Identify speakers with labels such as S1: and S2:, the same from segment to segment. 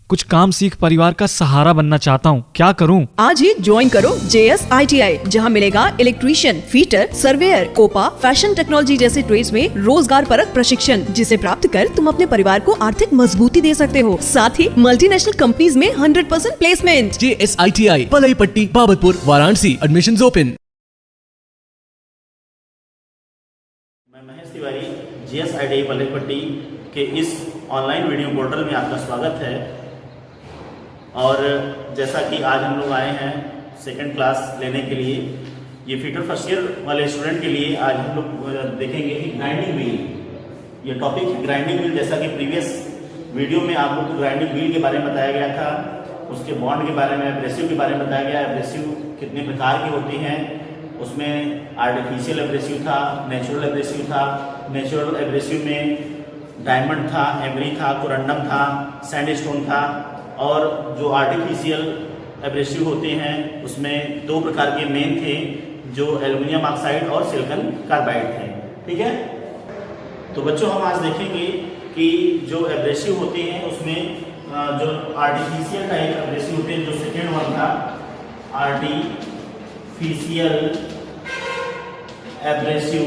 S1: कुछ काम सीख परिवार का सहारा बनना चाहता हूँ, क्या करूँ?
S2: आज ही ज्वाइन करो JS ITI, जहाँ मिलेगा electrician, fitter, surveyor, COPA, fashion technology जैसे ट्रेड्स में रोजगार परक प्रशिक्षण, जिसे प्राप्त कर तुम अपने परिवार को आर्थिक मजबूती दे सकते हो। साथ ही मल्टीनेशनल कंपनीज में 100% प्लेसमेंट।
S3: JS ITI, पलई पट्टी, बाबतपुर, वाराणसी। Admissions open.
S4: मैं महेश तिवारी, JS ITI पलई पट्टी के इस ऑनलाइन वीडियो पोर्टल में आपका स्वागत है। और जैसा कि आज हम लोग आए हैं सेकंड क्लास लेने के लिए, ये फीटर फर्स्ट ईयर वाले स्टूडेंट के लिए आज हम लोग देखेंगे कि ग्राइंडिंग व्हील, ये टॉपिक है ग्राइंडिंग व्हील। जैसा कि प्रीवियस वीडियो में आप लोग को ग्राइंडिंग व्हील के बारे में बताया गया था, उसके बॉन्ड के बारे में, एब्रेसिव के बारे में बताया गया। एब्रेसिव कितने प्रकार के होते हैं, उसमें आर्टिफिशियल एब्रेसिव था, नेचुरल एब्रेसिव था। नेचुरल एब्रेसिव में डायमंड था, एमरी था, कोरंडम था, सैंडस्टोन था। और जो आर्टिफिशियल एब्रेसिव होते हैं उसमें दो प्रकार के मेन थे, जो एल्युमिनियम ऑक्साइड और सिलिकॉन कार्बाइड थे। ठीक है, तो बच्चों हम आज देखेंगे कि जो एब्रेसिव होते हैं उसमें जो आर्टिफिशियल टाइप एब्रेसिव होते हैं, जो सेकेंड वन था आर्टिफिशियल एब्रेसिव।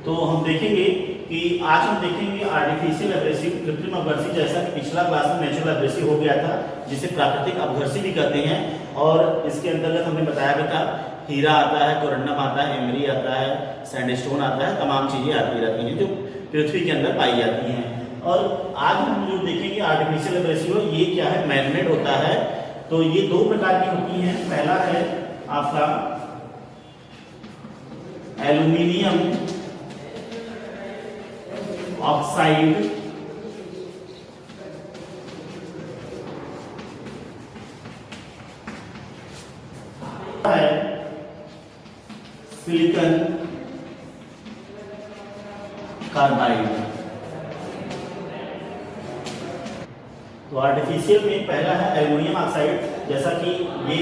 S4: तो हम देखेंगे कि आज हम देखेंगे आर्टिफिशियल एब्रेसिव, कृत्रिम अपघर्षी। जैसा कि पिछला क्लास में नेचुरल एब्रेसिव हो गया था, जिसे प्राकृतिक अपघर्षी भी कहते हैं। और इसके अंतर्गत हमने बताया भी था, हीरा आता है, कोरंडम आता है, एमरी आता है, सैंडस्टोन आता है, तमाम चीजें आती रहती हैं जो पृथ्वी के अंदर पाई जाती हैं। और आज हम जो देखेंगे आर्टिफिशियल एब्रेसिव, ये क्या है, मैनमेड होता है। तो ये दो प्रकार की होती हैं। पहला है आपका एल्यूमिनियम ऑक्साइड, है सिलिकॉन कार्बाइड। तो आर्टिफिशियल में पहला है एल्युमिनियम ऑक्साइड। जैसा कि ये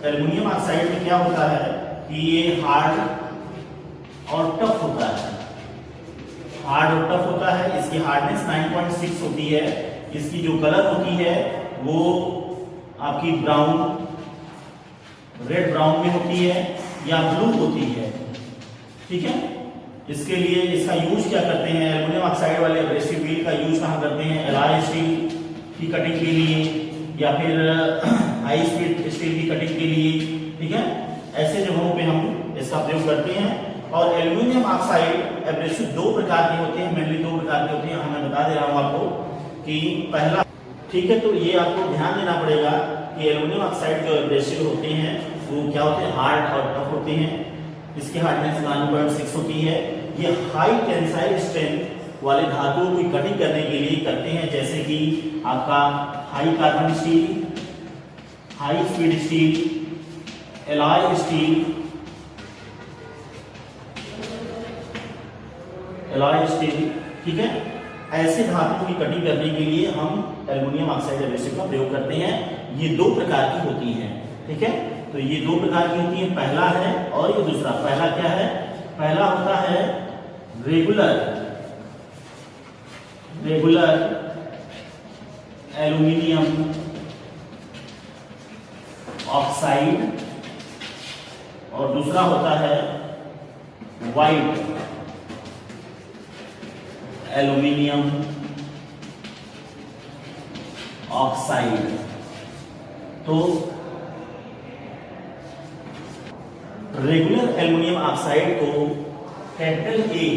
S4: एल्युमिनियम ऑक्साइड में क्या होता है कि ये हार्ड और टफ होता है, हार्ड और टफ होता है। इसकी हार्डनेस 9.6 होती है। इसकी जो कलर होती है वो आपकी ब्राउन, रेड ब्राउन में होती है या ब्लू होती है। ठीक है, इसके लिए इसका यूज क्या करते हैं, एल्युमिनियम ऑक्साइड वाले एब्रेसिव व्हील का यूज कहाँ करते हैं, एलॉय स्टील की कटिंग के लिए या फिर हाई स्पीड स्टील की कटिंग के लिए। ठीक है, ऐसे जगहों पे हम इसका प्रयोग करते हैं। और एल्युमिनियम ऑक्साइड एब्रेसिव दो प्रकार के होते हैं, मेनली दो प्रकार के होते हैं। मैं बता दे रहा हूं आपको कि पहला, ठीक है, तो ये आपको ध्यान देना पड़ेगा कि एल्युमिनियम ऑक्साइड जो एब्रेसिव होते हैं वो क्या होते हैं, हार्ड और टफ होते हैं। इसकी हार्डनेस 9.6 होती है। ये हाई टेंसाइल स्ट्रेंथ वाले धातुओं की कटिंग करने के लिए करते हैं, जैसे कि आपका high carbon steel, high speed steel, alloy steel, alloy steel. ठीक है, ऐसे धातुओं की कटिंग करने के लिए हम एल्युमिनियम ऑक्साइड एब्रेसिव का प्रयोग करते हैं। ये दो प्रकार की होती हैं। ठीक है, तो ये दो प्रकार की होती है, पहला है और ये दूसरा। पहला क्या है, पहला होता है रेगुलर एल्युमिनियम ऑक्साइड और दूसरा होता है व्हाइट एल्युमिनियम ऑक्साइड। तो रेगुलर एल्युमिनियम ऑक्साइड को कैपिटल A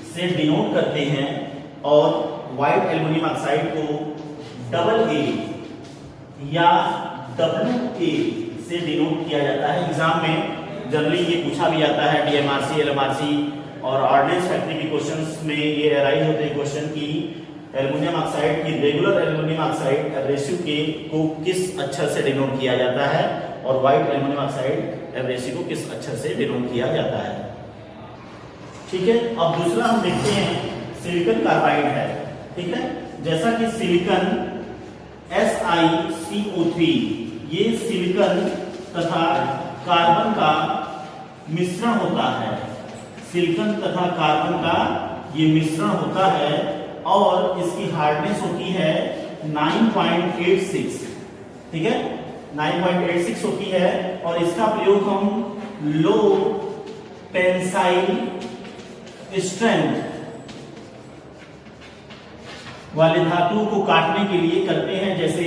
S4: से डिनोट करते हैं और व्हाइट एल्युमिनियम ऑक्साइड को डबल A या WA से डिनोट किया जाता है। एग्जाम में जनरली ये पूछा भी जाता है, DMRC, LMRC और ऑर्डिनेंस फैक्ट्री के क्वेश्चंस में ये अराइज होते हैं क्वेश्चन की एल्युमिनियम ऑक्साइड की, रेगुलर एल्युमिनियम ऑक्साइड एब्रेसिव के को किस अक्षर से डिनोट किया जाता है और व्हाइट एल्युमिनियम ऑक्साइड एब्रेसिव को किस अक्षर से डिनोट किया जाता है। ठीक है, अब दूसरा हम देखते हैं सिलिकॉन कार्बाइड है। ठीक है, जैसा कि सिलिकॉन SiCO3, ये सिलिकॉन तथा कार्बन का मिश्रण होता है। सिलिकॉन तथा कार्बन का ये मिश्रण होता है और इसकी हार्डनेस होती है 9.86, ठीक है, 9.86 होती है। और इसका प्रयोग हम लो टेंसाइल स्ट्रेंथ वाले धातु को काटने के लिए करते हैं, जैसे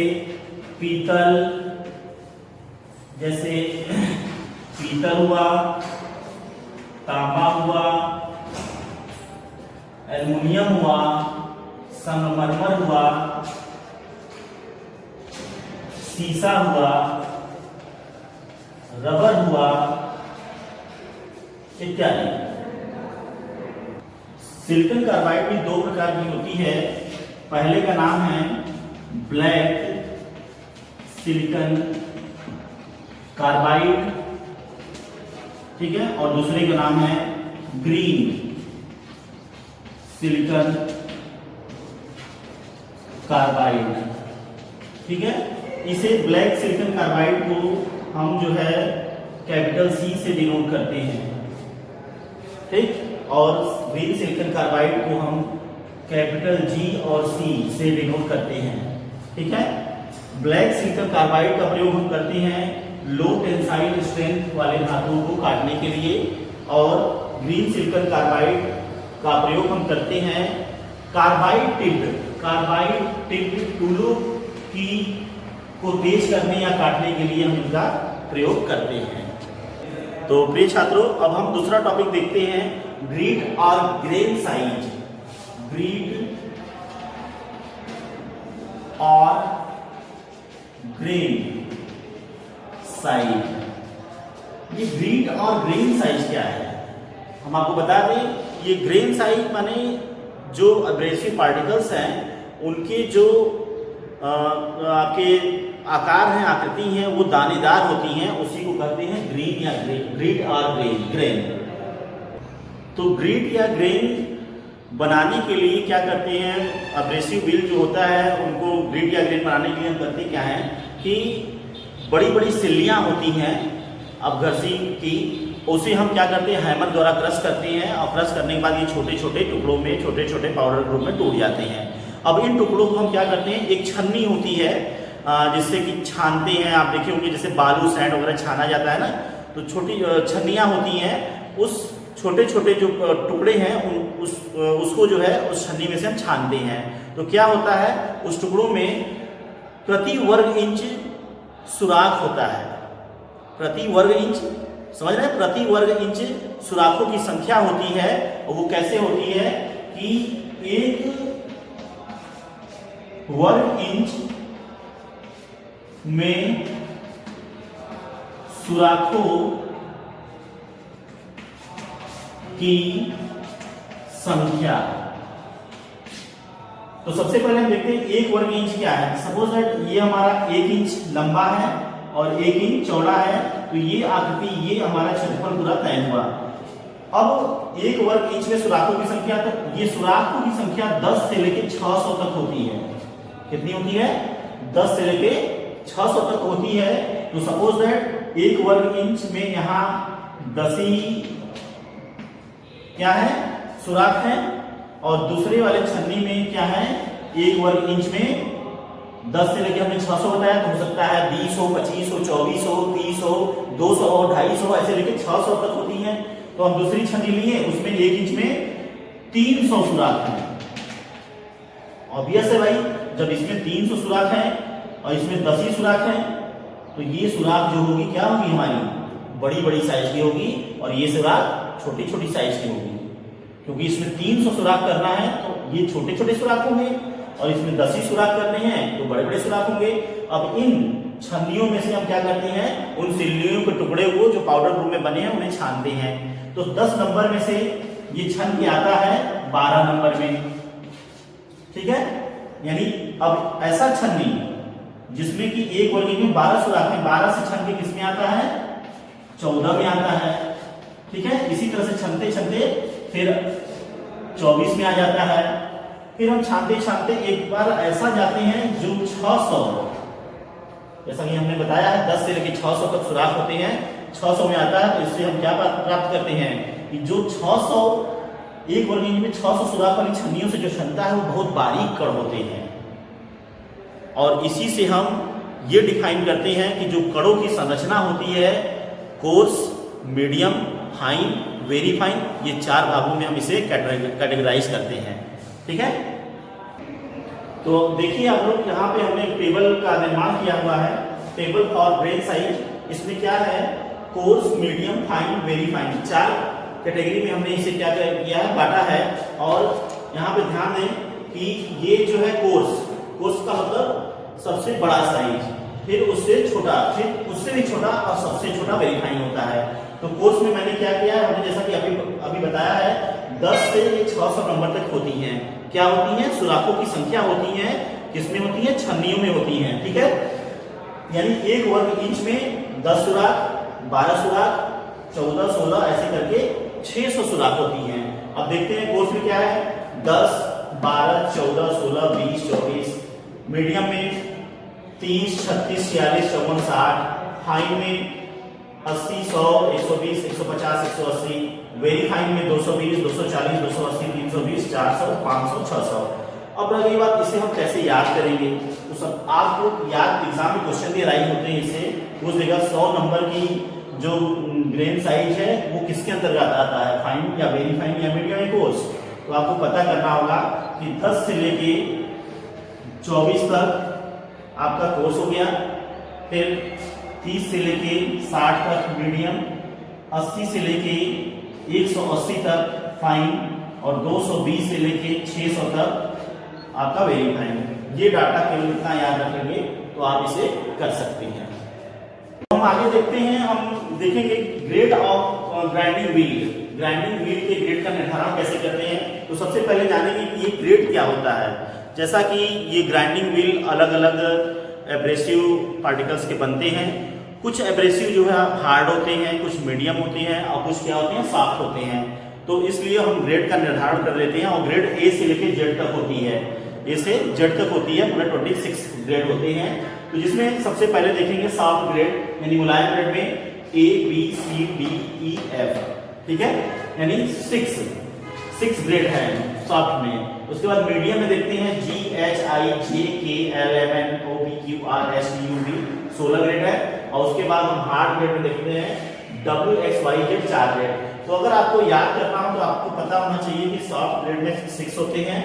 S4: पीतल हुआ, तांबा हुआ, एल्युमिनियम हुआ, संगमरमर हुआ, सीसा हुआ, रबर हुआ इत्यादि। सिलिकॉन कार्बाइड भी दो प्रकार की होती है। पहले का नाम है ब्लैक सिलिकॉन कार्बाइड, ठीक है, और दूसरे का नाम है ग्रीन सिलिकॉन कार्बाइड, ठीक है। इसे ब्लैक सिलिकॉन कार्बाइड को हम जो है कैपिटल C से डिनोट करते हैं, ठीक, और ग्रीन सिलिकॉन कार्बाइड को हम कैपिटल G और C से डिनोट करते हैं, ठीक है। ब्लैक सिलिकॉन कार्बाइड का प्रयोग हम करते हैं लो टेंसाइल स्ट्रेंथ वाले धातुओं को काटने के लिए, और ग्रीन सिलिकॉन कार्बाइड का प्रयोग हम करते हैं कार्बाइड टिप्ड टूलों की को तेज करने या काटने के लिए हम इनका प्रयोग करते हैं। तो प्रिय छात्रों, अब हम दूसरा टॉपिक देखते हैं, ग्रिड और ग्रेन साइज। ग्रिड और ग्रेन साइज। ये ग्रिड और ग्रेन साइज क्या है हम आपको बता दें। ये ग्रेन साइज माने जो एब्रेसिव पार्टिकल्स हैं उनके जो आपके आकार हैं, आकृति हैं, वो दानेदार होती हैं, उसी को कहते हैं ग्रीन या ग्रिड और ग्रेन। तो ग्रिड या ग्रेन बनाने के लिए क्या करते हैं, एब्रेसिव व्हील जो होता है उनको ग्रिड या ग्रेन बनाने के लिए हम करते क्या है कि बड़ी बड़ी सिल्लियां होती हैं अपघर्षी की, उसे हम क्या करते हैं हैमर द्वारा क्रश करते हैं, और क्रश करने के बाद ये छोटे छोटे टुकड़ों में, छोटे छोटे पाउडर ग्रुप में टूट जाते हैं। अब इन टुकड़ों को हम क्या करते हैं, एक छन्नी होती है जिससे कि छानते हैं। आप देखे होंगे जैसे बालू सैंड वगैरह छाना जाता है ना, तो छोटी छन्नियाँ होती हैं, उस छोटे छोटे जो टुकड़े हैं उसको जो है उस छन्नी में से हम छानते हैं। तो क्या होता है, उस टुकड़ों में प्रति वर्ग इंच सुराख होता है। प्रति वर्ग इंच, समझ रहे हैं, प्रति वर्ग इंच सुराखों की संख्या होती है। और वो कैसे होती है कि एक वर्ग इंच में सुराखों की संख्या। तो सबसे पहले हम देखते हैं एक वर्ग इंच क्या है। सपोज दैट ये हमारा 1 इंच लंबा है और 1 इंच चौड़ा है, तो ये आकृति, ये हमारा क्षेत्रफल पूरा तय हुआ। अब एक वर्ग इंच में सुराखों की संख्या, तो ये सुराखों की संख्या 10 से लेकर 600 तक होती है। कितनी होती है, 10 से लेके 600 तक होती है। तो सपोज दैट एक वर्ग इंच में यहाँ 10 क्या है, सुराख है, और दूसरे वाले छन्नी में क्या है, एक वर्ग इंच में 10 से लेके हमने 600 बताया, तो हो सकता है 20 हो, 25 हो, 24 हो, 30 हो, 200 हो, 250 हो, ऐसे लेके 600 तक होती है। तो हम दूसरी छन्नी लिए, उसमें 1 इंच में 300 सुराख है। ऑब्वियस है भाई, जब इसमें 300 सुराख है और इसमें 10 ही सुराख है, तो ये सुराख जो होगी क्या होगी, हमारी बड़ी बड़ी साइज की होगी, और ये सुराख छोटी छोटी साइज की होगी। क्योंकि इसमें 300 सुराख करना है तो ये छोटे छोटे सुराख होंगे, और इसमें 10 ही सुराख करने हैं तो बड़े बड़े सुराख होंगे। अब इन छन्नियों में से हम क्या करते हैं, उन सिल्लियों के टुकड़े को जो पाउडर ग्रुप में बने हैं उन्हें छानते हैं। तो 10 नंबर में से ये छन के आता है 12 नंबर में, ठीक है। यानी अब ऐसा छन्नी जिसमें कि एक वर्ग में 12 सुराख है, 12 से छन के किसमें आता है, 14 में आता है, ठीक है। इसी तरह से छनते छनते फिर 24 में आ जाता है। फिर हम छानते छानते एक बार ऐसा जाते हैं जो 600, जैसा कि हमने बताया है 10 से लेकर 600 तक सुराख होते हैं, 600 में आता है। तो इससे हम क्या प्राप्त करते हैं कि जो 600 1 वर्ग इंच में 600 सुराख वाली छन्नियों से जो छनता है वो बहुत बारीक कण होते हैं। और इसी से हम ये डिफाइन करते हैं कि जो कणों की संरचना होती है, course, medium, fine, very fine, ये 4 भागों में हम इसे कैटेगराइज करते हैं। ठीक है, तो देखिए आप लोग, यहाँ पे हमने एक टेबल का निर्माण किया हुआ है, टेबल फॉर ग्रेन साइज। इसमें क्या है, course, medium, fine, very fine, 4 category में हमने इसे क्या किया है, बांटा है। और यहाँ पे ध्यान दें कि ये जो है कोर्स का मतलब सबसे बड़ा साइज, फिर उससे छोटा, फिर उससे भी छोटा और सबसे छोटा वेरी फाइन होता है। तो कोर्स में मैंने क्या किया है, हमने जैसा कि अभी बताया है, 10 से 600 नंबर तक होती हैं। क्या होती हैं, सुराखों की संख्या होती है, किसमें होती है, छन्नियों में होती हैं। ठीक है, यानी 1 वर्ग इंच में 10 सुराख, 12 सुराख, 14, 16 ऐसे करके 600 सुराख होती हैं। अब देखते हैं कोर्स में क्या है, 10, 12, 14, 16, 20, 24, मीडियम में 30, 36, 46, 54, 60, फाइन में 80, 100, 120, 150, 180, वेरी फाइन में 220, 240, 280, 320, 400, 500, 600। अब रही बात, इसे हम कैसे याद करेंगे, तो सब आपको याद एग्जाम में क्वेश्चन भी राइट होते हैं, इससे पूछ देगा 100 नंबर की जो ग्रेन साइज है वो किसके अंतर्गत आता है, फाइन या वेरी फाइन या मीडियम या कोर्स। तो आपको पता करना होगा कि 10 से लेके 24 तक आपका कोर्स हो गया, फिर 30 से लेके 60 तक मीडियम, 80 से लेके 180 तक फाइन, और 220 से लेके 600 तक आपका वेरी फाइन। ये डाटा केवल इतना याद रखेंगे तो आप इसे कर सकते हैं। हम आगे देखते हैं, हम देखेंगे grade of grinding wheel. Grinding wheel के ग्रेड का निर्धारण कैसे करते हैं। तो सबसे पहले जानेंगे कि ये ग्रेड क्या होता है। जैसा कि ये ग्राइंडिंग व्हील अलग अलग एब्रेसिव पार्टिकल्स के बनते हैं। कुछ एब्रेसिव जो है हार्ड होते हैं, कुछ मीडियम होते हैं और कुछ क्या होते हैं, सॉफ्ट होते हैं। तो इसलिए हम ग्रेड का निर्धारण कर लेते हैं, और ग्रेड ए से लेकर जेड तक होती है, ए से जेड तक होती है, पूरे 26 ग्रेड होते हैं। तो जिसमें सबसे पहले देखेंगे सॉफ्ट ग्रेड, यानी मुलायम ग्रेड में ए, बी, सी, डी, ई, एफ। ठीक है, यानी 6 ग्रेड है सॉफ्ट में। उसके बाद मीडियम में देखते हैं जी, H, I, J, K, L, M, N, O, P, Q, R, S, T, U, V, 16 grade है। और उसके बाद हम हार्ड ग्रेड में देखते हैं W, X, Y, Z, 4 grade. तो अगर आपको याद करना हो तो आपको पता होना चाहिए कि सॉफ्ट ग्रेड में 6 होते हैं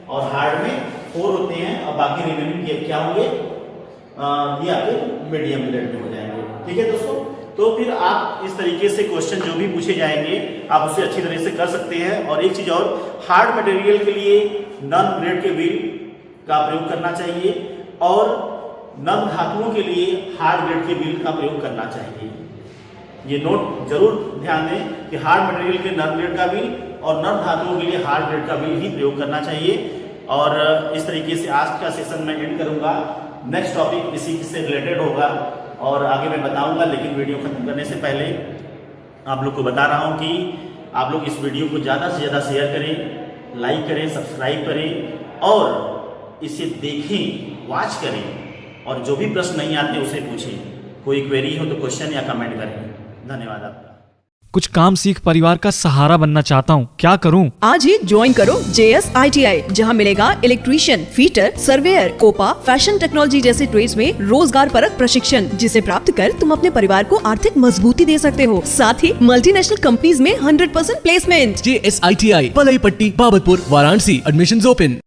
S4: और हार्ड में 4 होते हैं, और बाकी रिमेनिंग क्या होंगे, ये आपके मीडियम ग्रेड में हो जाएंगे। ठीक है दोस्तों, तो फिर आप इस तरीके से क्वेश्चन जो भी पूछे जाएंगे आप उसे अच्छी तरह से कर सकते हैं। और एक चीज और, हार्ड मटेरियल के लिए नॉन ग्रेड के व्हील का प्रयोग करना चाहिए, और नम धातुओं के लिए हार्ड ग्रेड के व्हील का प्रयोग करना चाहिए। ये नोट जरूर ध्यान दें कि हार्ड मटेरियल के नम ग्रेड का व्हील और नम धातुओं के लिए हार्ड ग्रेड का व्हील ही प्रयोग करना चाहिए। और इस तरीके से आज का सेशन मैं एंड करूंगा। नेक्स्ट टॉपिक इसी से रिलेटेड होगा और आगे मैं बताऊंगा, लेकिन वीडियो खत्म करने से पहले आप लोग को बता रहा हूं कि आप लोग इस वीडियो को ज़्यादा से ज़्यादा शेयर करें, लाइक करें, सब्सक्राइब करें और इसे देखें, वॉच करें, और जो भी प्रश्न नहीं आते उसे पूछें। कोई क्वेरी हो तो क्वेश्चन या कमेंट करें। धन्यवाद आपका।
S1: कुछ काम सीख परिवार का सहारा बनना चाहता हूँ, क्या करूँ?
S2: आज ही ज्वाइन करो JS ITI, जहां मिलेगा electrician, fitter, surveyor, COPA, fashion technology जैसे ट्रेड्स में रोजगार परक प्रशिक्षण, जिसे प्राप्त कर तुम अपने परिवार को आर्थिक मजबूती दे सकते हो। साथ ही मल्टीनेशनल कंपनीज में 100% प्लेसमेंट।
S3: JS ITI, पलई पट्टी, बाबतपुर, वाराणसी। Admissions open.